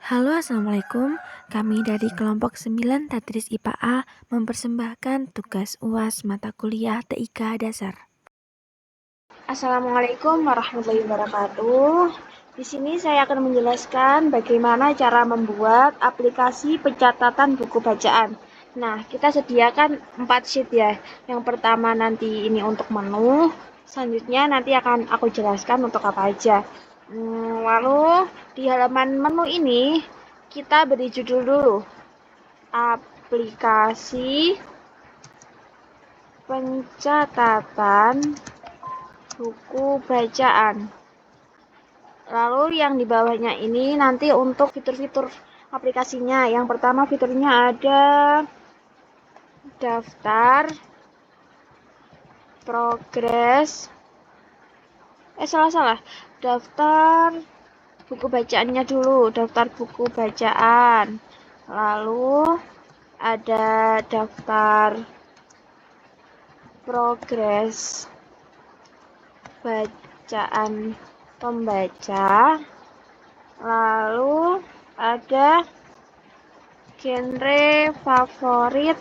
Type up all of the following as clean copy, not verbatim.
Halo, Assalamualaikum. Kami dari kelompok 9 Tadris IPA A mempersembahkan tugas UAS mata kuliah TIK dasar. Assalamualaikum warahmatullahi wabarakatuh. Di sini saya akan menjelaskan bagaimana cara membuat aplikasi pencatatan buku bacaan. Nah, kita sediakan 4 sheet ya. Yang pertama nanti ini untuk menu, selanjutnya nanti akan aku jelaskan untuk apa aja. Lalu di halaman menu ini kita beri judul dulu. Aplikasi pencatatan buku bacaan. Lalu yang di bawahnya ini nanti untuk fitur-fitur aplikasinya. Yang pertama fiturnya ada daftar progres. Salah. Daftar buku bacaannya dulu, daftar buku bacaan. Lalu ada daftar progres bacaan pembaca. Lalu ada genre favorit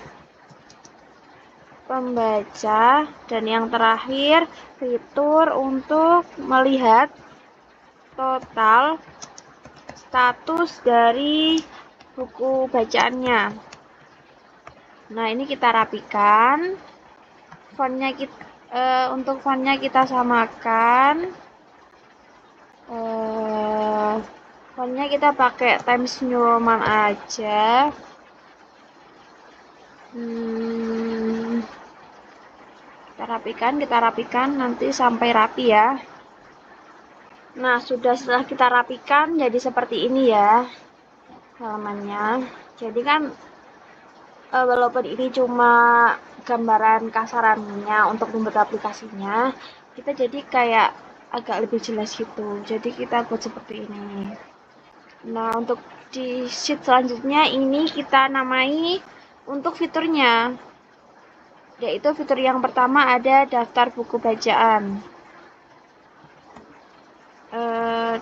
pembaca, dan yang terakhir fitur untuk melihat total status dari buku bacaannya. Nah, ini kita rapikan. Untuk fontnya kita samakan. Fontnya kita pakai Times New Roman aja. Kita rapikan nanti sampai rapi ya. Nah, setelah kita rapikan jadi seperti ini ya halamannya. Jadi kan walaupun ini cuma gambaran kasarannya untuk membuat aplikasinya, kita jadi kayak agak lebih jelas gitu. Jadi kita buat seperti ini. Nah, untuk di sheet selanjutnya ini kita namai untuk fiturnya. Yaitu fitur yang pertama ada daftar buku bacaan.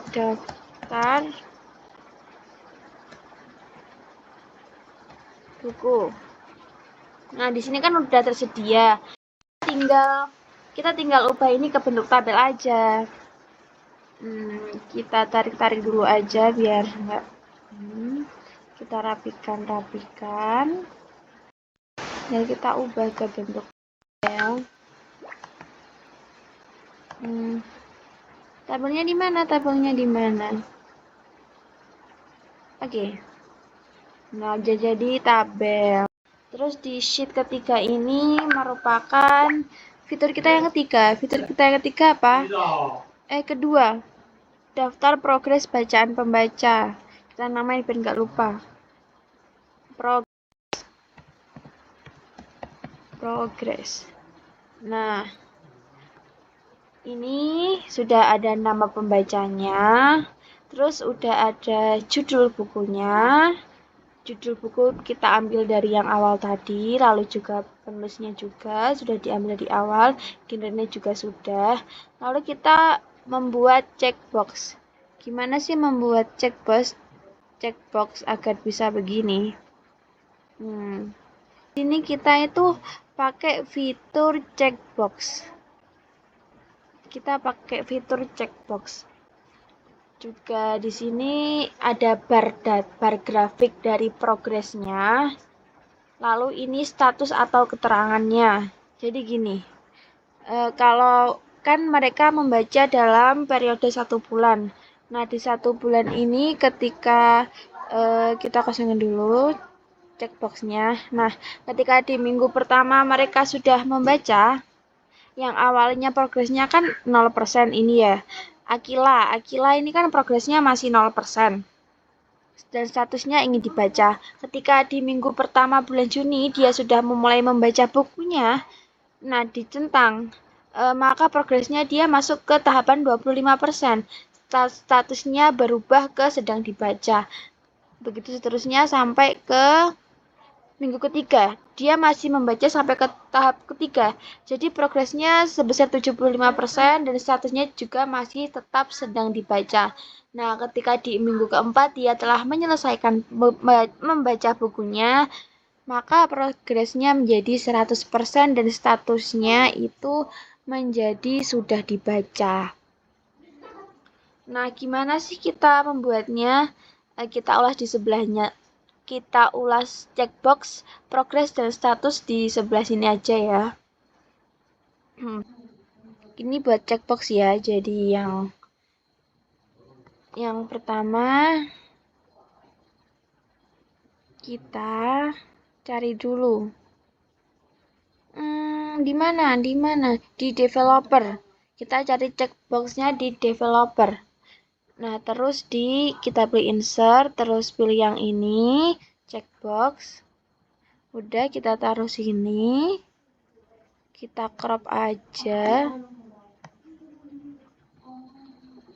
Daftar buku. Nah, di sini kan udah tersedia. Kita tinggal ubah ini ke bentuk tabel aja. Kita tarik-tarik dulu aja biar enggak. Kita rapikan. Dan kita ubah ke bentuk tabel. Tabelnya di mana? Oke. Nah, jadi tabel. Terus di sheet ketiga ini merupakan fitur kita yang ketiga. Fitur kita yang ketiga apa? Kedua. Daftar progres bacaan pembaca. Kita namain biar nggak lupa. Progres. Nah, ini sudah ada nama pembacanya. Terus udah ada judul bukunya. Judul buku kita ambil dari yang awal tadi, lalu juga penulisnya juga sudah diambil di awal, genrenya juga sudah. Lalu kita membuat checkbox. Gimana sih membuat checkbox agar bisa begini? Ini kita itu pakai fitur checkbox. Juga di sini ada bar grafik dari progresnya. Lalu ini status atau keterangannya. Jadi gini, kalau kan mereka membaca dalam periode 1 bulan. Nah, di 1 bulan ini ketika kita kosongin dulu checkboxnya. Nah, ketika di minggu pertama mereka sudah membaca, yang awalnya progresnya kan 0% ini ya. Akila ini kan progresnya masih 0%. Dan statusnya ingin dibaca. Ketika di minggu pertama bulan Juni dia sudah memulai membaca bukunya, nah dicentang, maka progresnya dia masuk ke tahapan 25%. Statusnya berubah ke sedang dibaca. Begitu seterusnya sampai ke minggu ketiga, dia masih membaca sampai ke tahap ketiga. Jadi progresnya sebesar 75% dan statusnya juga masih tetap sedang dibaca. Nah, ketika di minggu keempat dia telah menyelesaikan membaca bukunya, maka progresnya menjadi 100% dan statusnya itu menjadi sudah dibaca. Nah, gimana sih kita membuatnya? Kita ulas di sebelahnya. Kita ulas checkbox, progres, dan status di sebelah sini aja ya. Ini buat checkbox ya. Jadi yang pertama kita cari dulu. Di mana? Di developer. Kita cari checkboxnya di developer. Nah, terus kita pilih insert, terus pilih yang ini, checkbox. Udah kita taruh sini. Kita crop aja.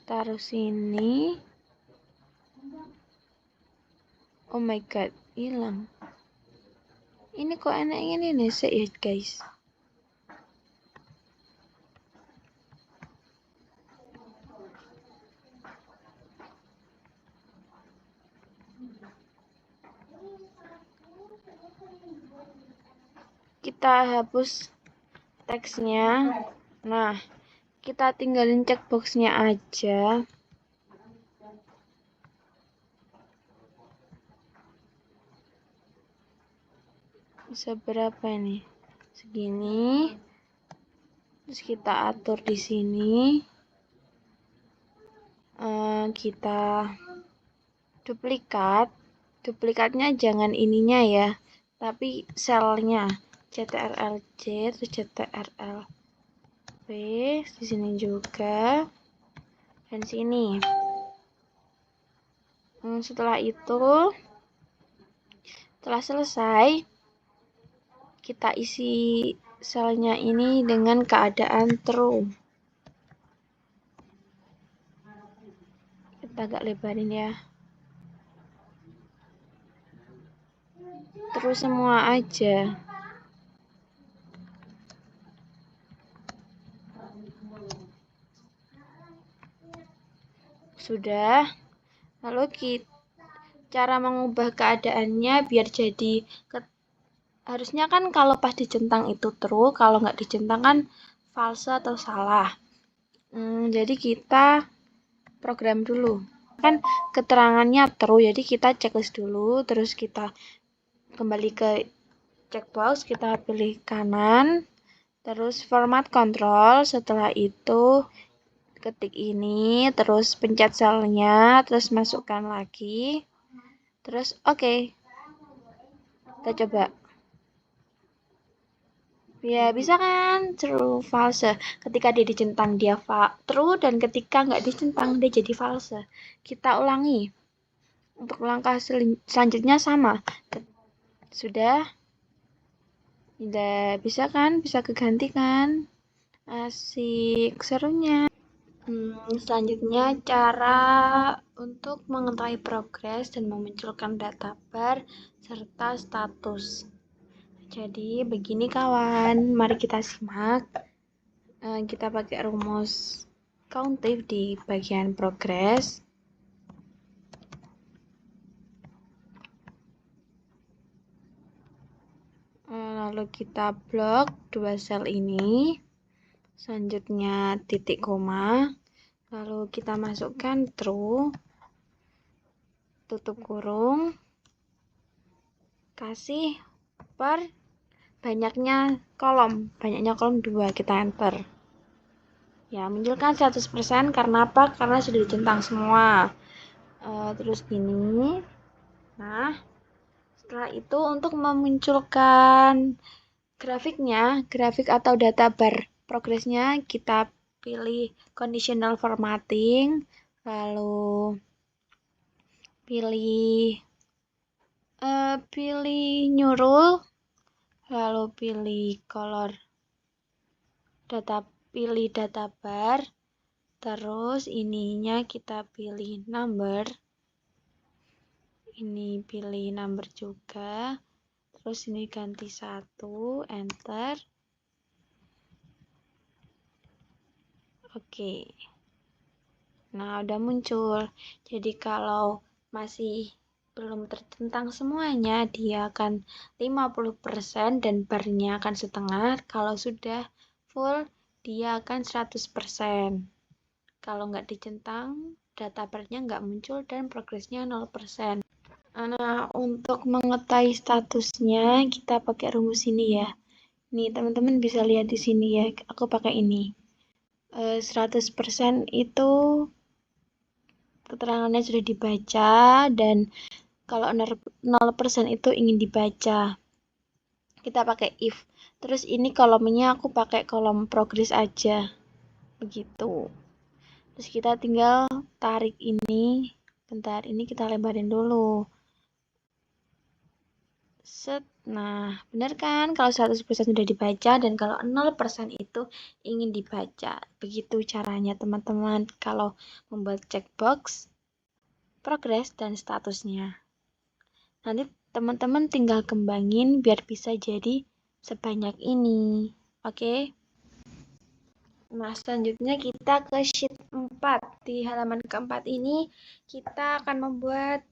Taruh sini. Oh my god, hilang. Ini kok enak ini nih sih ya guys. Kita hapus teksnya. Nah, kita tinggalin checkboxnya aja. Bisa berapa nih? Segini. Terus kita atur di sini. Kita duplikat. Duplikatnya jangan ininya ya, tapi selnya. CTRL-C terus CTRL-V di sini juga dan sini. Setelah itu, setelah selesai, kita isi selnya ini dengan keadaan true. Kita agak lebarin ya. Terus semua aja. Sudah. Lalu cara mengubah keadaannya biar jadi harusnya kan kalau pas dicentang itu true, kalau nggak dicentang kan false atau salah. Jadi kita program dulu. Kan keterangannya true, jadi kita checklist dulu, terus kita kembali ke checkbox, kita pilih kanan, terus format control, setelah itu ketik ini, terus pencet selnya, terus masukkan lagi, terus oke. Kita coba. Ya, bisa kan? True, false. Ketika dia dicentang, dia true, dan ketika nggak dicentang, dia jadi false. Kita ulangi. Untuk langkah selanjutnya sama. Sudah? Udah bisa kan? Bisa keganti kan? Asik, serunya. Selanjutnya cara untuk mengetahui progres dan memunculkan data bar serta status. Jadi begini kawan, mari kita simak. Kita pakai rumus countif di bagian progres. Lalu kita blok dua sel ini. Selanjutnya titik koma. Lalu kita masukkan true. Tutup kurung. Kasih per banyaknya kolom 2, kita enter. Ya, munculkan 100% karena apa? Karena sudah dicentang semua. Terus gini. Nah, setelah itu untuk memunculkan grafiknya, grafik atau data bar progresnya, kita pilih conditional formatting, lalu pilih new rule, lalu pilih color pilih data bar, terus ininya kita pilih number, ini pilih number juga, terus ini ganti 1, enter. Oke. Nah, udah muncul. Jadi kalau masih belum tercentang semuanya, dia akan 50% dan barnya akan setengah. Kalau sudah full, dia akan 100%. Kalau nggak dicentang, data barnya nggak muncul dan progresnya 0%. Nah, untuk mengetahui statusnya, kita pakai rumus ini ya. Nih, teman-teman bisa lihat di sini ya. Aku pakai ini. 100% itu keterangannya sudah dibaca, dan kalau 0% itu ingin dibaca. Kita pakai if. Terus ini kolomnya aku pakai kolom progress aja. Begitu. Terus kita tinggal tarik ini. Bentar, ini kita lebarin dulu. Set. Nah, benar kan? Kalau 100% sudah dibaca dan kalau 0% itu ingin dibaca. Begitu caranya teman-teman kalau membuat checkbox, progress, dan statusnya. Nanti teman-teman tinggal kembangin biar bisa jadi sebanyak ini. Oke? Nah, selanjutnya kita ke sheet 4. Di halaman keempat ini, kita akan membuat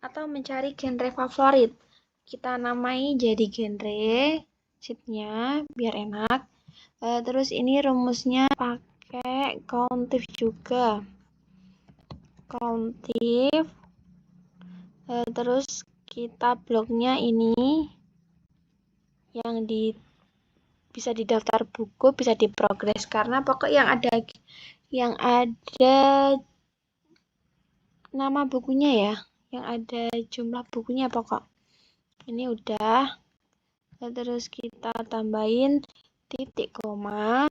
atau mencari genre favorit. Kita namai jadi genre sheetnya biar enak. Terus ini rumusnya pakai countif juga. Countif. Terus kita bloknya ini yang bisa di daftar buku, bisa di progres, karena pokok yang ada nama bukunya ya, yang ada jumlah bukunya pokok. Ini udah. Terus kita tambahin titik koma.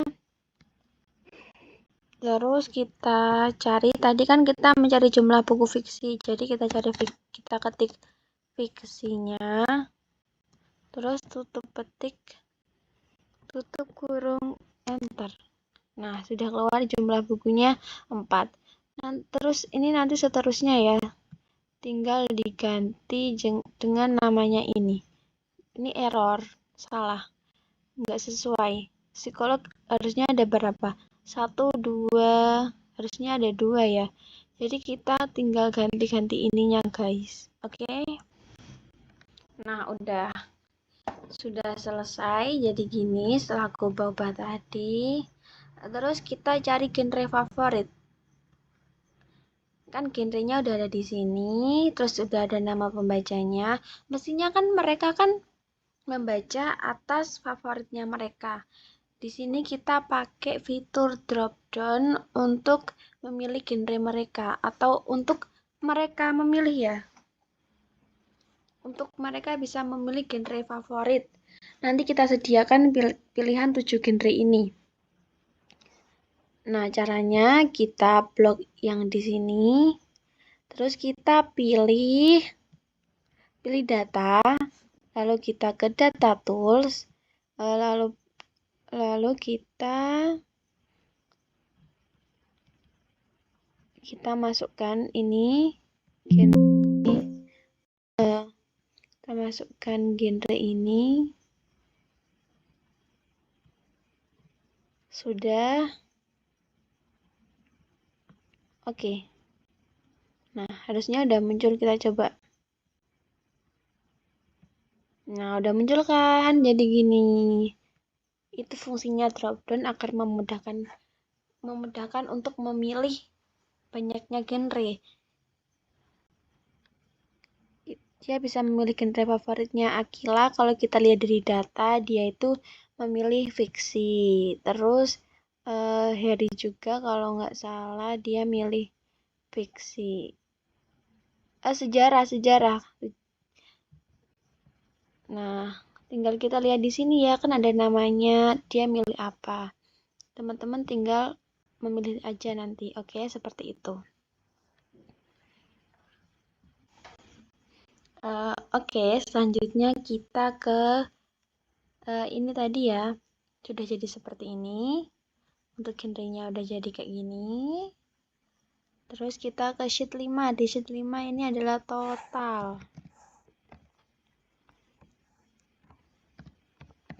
Terus kita cari, tadi kan kita mencari jumlah buku fiksi, jadi kita ketik fiksinya. Terus tutup kurung, enter. Nah, sudah keluar jumlah bukunya 4. Nah, terus ini nanti seterusnya ya. Tinggal diganti dengan namanya ini. Ini error, salah. Nggak sesuai. Psikolog harusnya ada berapa? 1, 2, harusnya ada 2 ya. Jadi kita tinggal ganti-ganti ininya guys. Oke? Nah, sudah selesai. Jadi gini setelah aku ubah tadi. Terus kita cari genre favorit. Kan genrenya udah ada di sini, terus udah ada nama pembacanya. Mestinya kan mereka kan membaca atas favoritnya mereka. Di sini kita pakai fitur drop down untuk memilih genre mereka, atau untuk mereka memilih ya. Untuk mereka bisa memilih genre favorit. Nanti kita sediakan pilihan 7 genre ini. Nah, caranya kita blok yang di sini. Terus kita pilih data, lalu kita ke data tools, lalu kita masukkan ini kita masukkan genre ini. Sudah. Oke. Nah, harusnya udah muncul, kita coba. Nah, udah muncul kan? Jadi gini. Itu fungsinya dropdown agar memudahkan untuk memilih banyaknya genre. Dia bisa memilih genre favoritnya. Akila, kalau kita lihat dari data, dia itu memilih fiksi. Terus Harry juga kalau nggak salah dia milih fiksi. Sejarah. Nah, tinggal kita lihat di sini ya, kan ada namanya, dia milih apa. Teman-teman tinggal memilih aja nanti. Oke, seperti itu. Oke, selanjutnya kita ke ini tadi ya. Sudah jadi seperti ini. Untuk genrenya udah jadi kayak gini. Terus kita ke sheet 5. Di sheet 5 ini adalah total.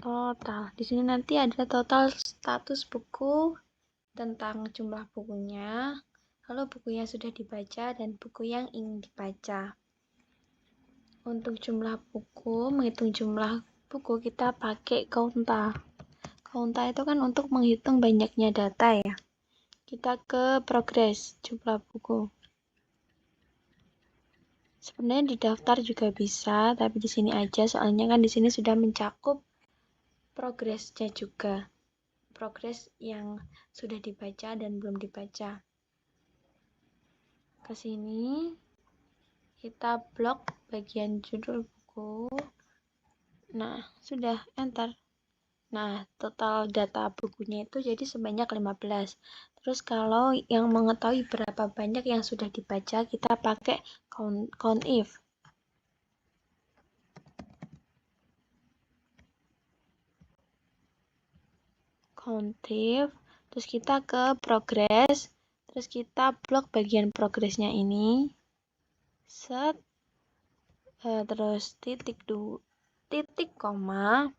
total. Di sini nanti ada total status buku tentang jumlah bukunya, lalu buku yang sudah dibaca dan buku yang ingin dibaca. Untuk jumlah buku, menghitung jumlah buku kita pakai Kounta. Kounta itu kan untuk menghitung banyaknya data ya. Kita ke progres jumlah buku. Sebenarnya di daftar juga bisa, tapi di sini aja soalnya kan di sini sudah mencakup progresnya juga. Progres yang sudah dibaca dan belum dibaca. Ke sini kita blok bagian judul buku. Nah, sudah enter. Nah, total data bukunya itu jadi sebanyak 15. Terus kalau yang mengetahui berapa banyak yang sudah dibaca, kita pakai count if. Count if, terus kita ke progress, terus kita blok bagian progresnya ini. Set, terus titik koma.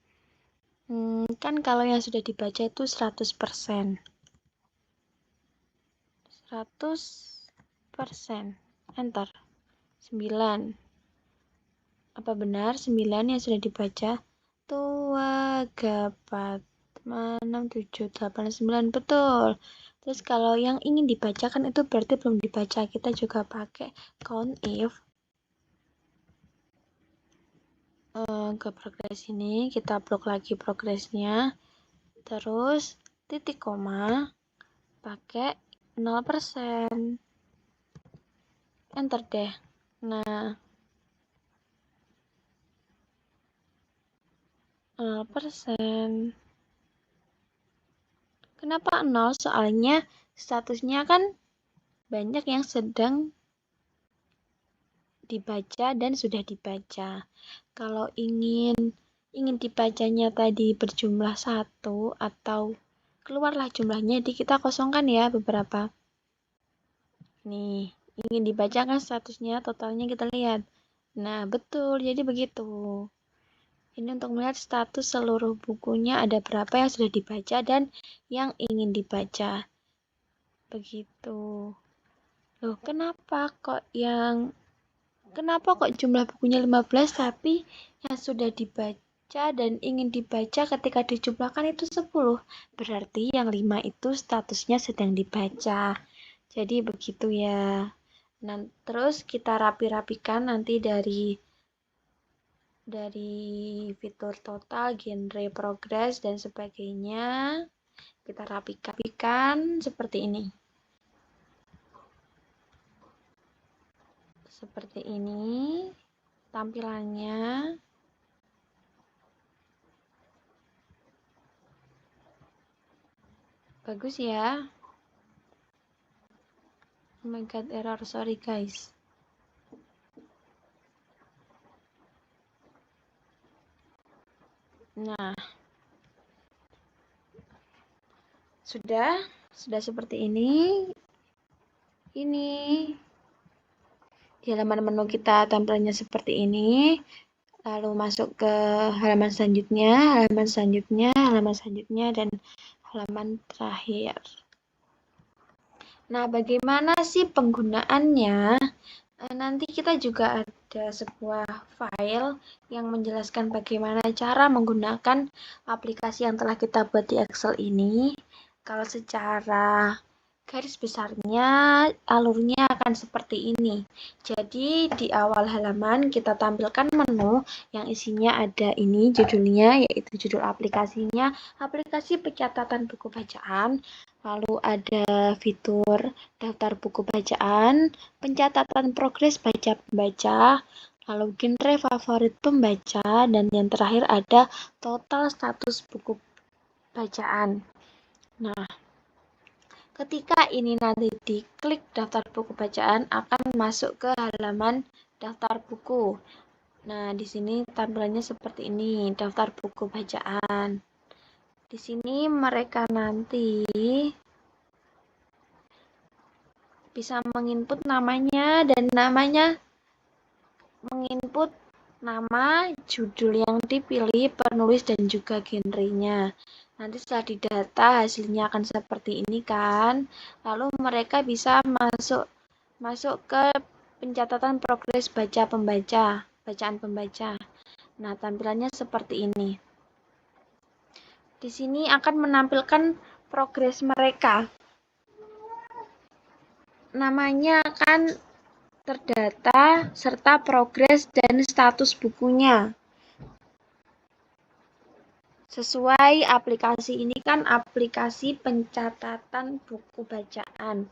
Kan kalau yang sudah dibaca itu 100%. 100%. Enter. 9. Apa benar 9 yang sudah dibaca? Tua, gapat, 6, 7, 8, 9. Betul. Terus kalau yang ingin dibacakan itu berarti belum dibaca. Kita juga pakai count if. Ke progres ini kita blok lagi progresnya. Terus titik koma pakai 0%. Enter deh. Nah, 0%. Kenapa 0? Soalnya statusnya kan banyak yang sedang dibaca dan sudah dibaca. Kalau ingin dibacanya tadi berjumlah 1 atau keluarlah jumlahnya, jadi kita kosongkan ya beberapa. Nih, ingin dibacakan statusnya, totalnya kita lihat. Nah, betul, jadi begitu. Ini untuk melihat status seluruh bukunya ada berapa yang sudah dibaca dan yang ingin dibaca. Begitu. Loh, kenapa kok jumlah bukunya 15 tapi yang sudah dibaca dan ingin dibaca ketika dijumlahkan itu 10. Berarti yang 5 itu statusnya sedang dibaca. Jadi begitu ya. Nah, terus kita rapi-rapikan nanti dari fitur total, genre, progres, dan sebagainya. Kita rapikan seperti ini. Seperti ini tampilannya. Bagus ya. Oh my god, error, sorry guys. Nah, sudah seperti ini. Ini di halaman menu kita tampilannya seperti ini. Lalu masuk ke halaman selanjutnya, dan halaman terakhir. Nah, bagaimana sih penggunaannya? Nanti kita juga ada sebuah file yang menjelaskan bagaimana cara menggunakan aplikasi yang telah kita buat di Excel ini. Kalau secara garis besarnya, alurnya akan seperti ini. Jadi, di awal halaman kita tampilkan menu yang isinya ada ini judulnya, yaitu judul aplikasinya, aplikasi pencatatan buku bacaan. Lalu ada fitur daftar buku bacaan, pencatatan progres baca-pembaca, lalu genre favorit pembaca, dan yang terakhir ada total status buku bacaan. Nah, ketika ini nanti diklik daftar buku bacaan akan masuk ke halaman daftar buku. Nah, di sini tampilannya seperti ini, daftar buku bacaan. Di sini mereka nanti bisa menginput namanya dan menginput nama, judul yang dipilih, penulis, dan juga genrenya. Nanti setelah didata hasilnya akan seperti ini kan. Lalu mereka bisa masuk ke pencatatan progres bacaan pembaca. Nah, tampilannya seperti ini. Di sini akan menampilkan progres mereka. Namanya akan terdata serta progres dan status bukunya. Sesuai aplikasi ini kan aplikasi pencatatan buku bacaan.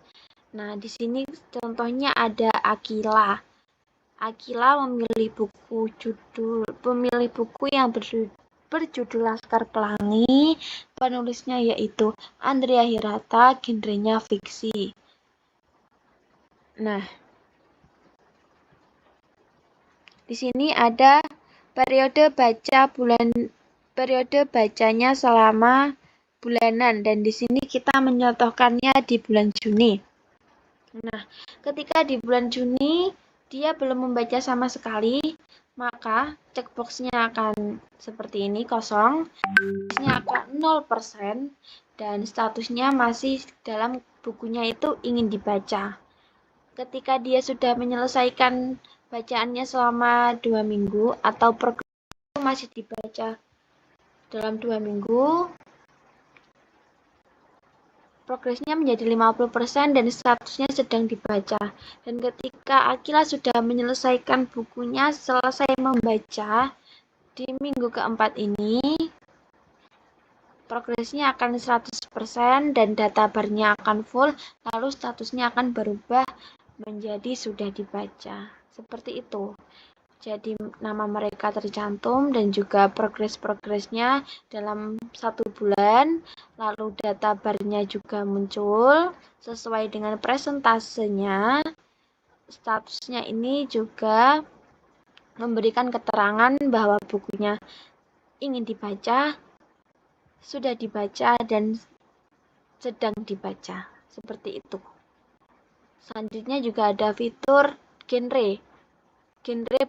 Nah, di sini contohnya ada Akila. Akila memilih buku yang berjudul Laskar Pelangi, penulisnya yaitu Andrea Hirata, genrenya fiksi. Nah, di sini ada periode bacanya selama bulanan, dan di sini kita menyontohkannya di bulan Juni. Nah, ketika di bulan Juni dia belum membaca sama sekali, maka checkbox-nya akan seperti ini, kosong. Statusnya akan 0% dan statusnya masih dalam bukunya itu ingin dibaca. Ketika dia sudah menyelesaikan bacaannya selama 2 minggu atau program itu masih dibaca dalam 2 minggu, progresnya menjadi 50% dan statusnya sedang dibaca. Dan ketika Akila sudah menyelesaikan bukunya, selesai membaca, di minggu keempat ini, progresnya akan 100% dan data barnya akan full, lalu statusnya akan berubah menjadi sudah dibaca. Seperti itu. Jadi nama mereka tercantum dan juga progresnya dalam 1 bulan, lalu data barnya juga muncul sesuai dengan presentasenya. Statusnya ini juga memberikan keterangan bahwa bukunya ingin dibaca, sudah dibaca, dan sedang dibaca. Seperti itu. Selanjutnya juga ada fitur genre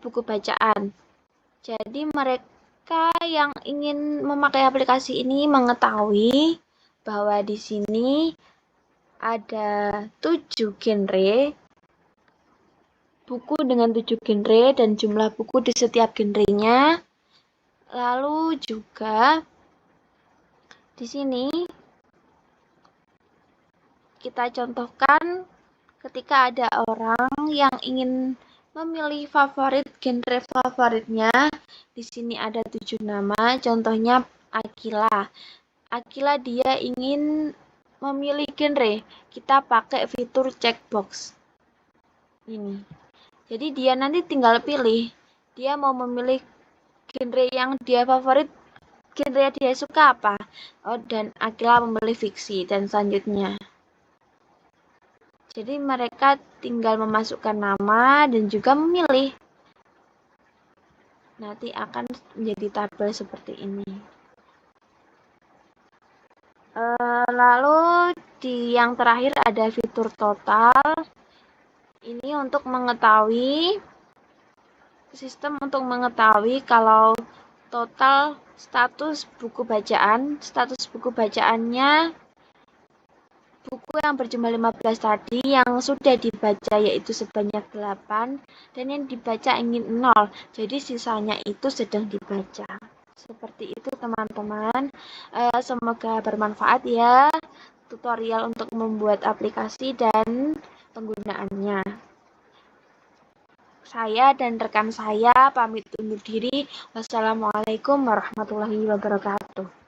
buku bacaan. Jadi mereka yang ingin memakai aplikasi ini mengetahui bahwa di sini ada 7 genre, buku dengan 7 genre dan jumlah buku di setiap genrenya. Lalu juga di sini kita contohkan ketika ada orang yang ingin memilih genre favoritnya. Di sini ada 7 nama, contohnya Akila. Akila dia ingin memilih genre, kita pakai fitur checkbox ini. Jadi dia nanti tinggal pilih, dia mau memilih genre yang dia favorit, genre dia suka apa. Oh, dan Akila memilih fiksi dan selanjutnya. Jadi mereka tinggal memasukkan nama dan juga memilih. Nanti akan menjadi tabel seperti ini. Lalu di yang terakhir ada fitur total. Ini untuk mengetahui sistem untuk mengetahui kalau total status buku bacaannya buku yang berjumlah 15 tadi yang sudah dibaca yaitu sebanyak 8 dan yang dibaca ingin 0. Jadi sisanya itu sedang dibaca. Seperti itu teman-teman. Semoga bermanfaat ya tutorial untuk membuat aplikasi dan penggunaannya. Saya dan rekan saya pamit undur diri. Wassalamualaikum warahmatullahi wabarakatuh.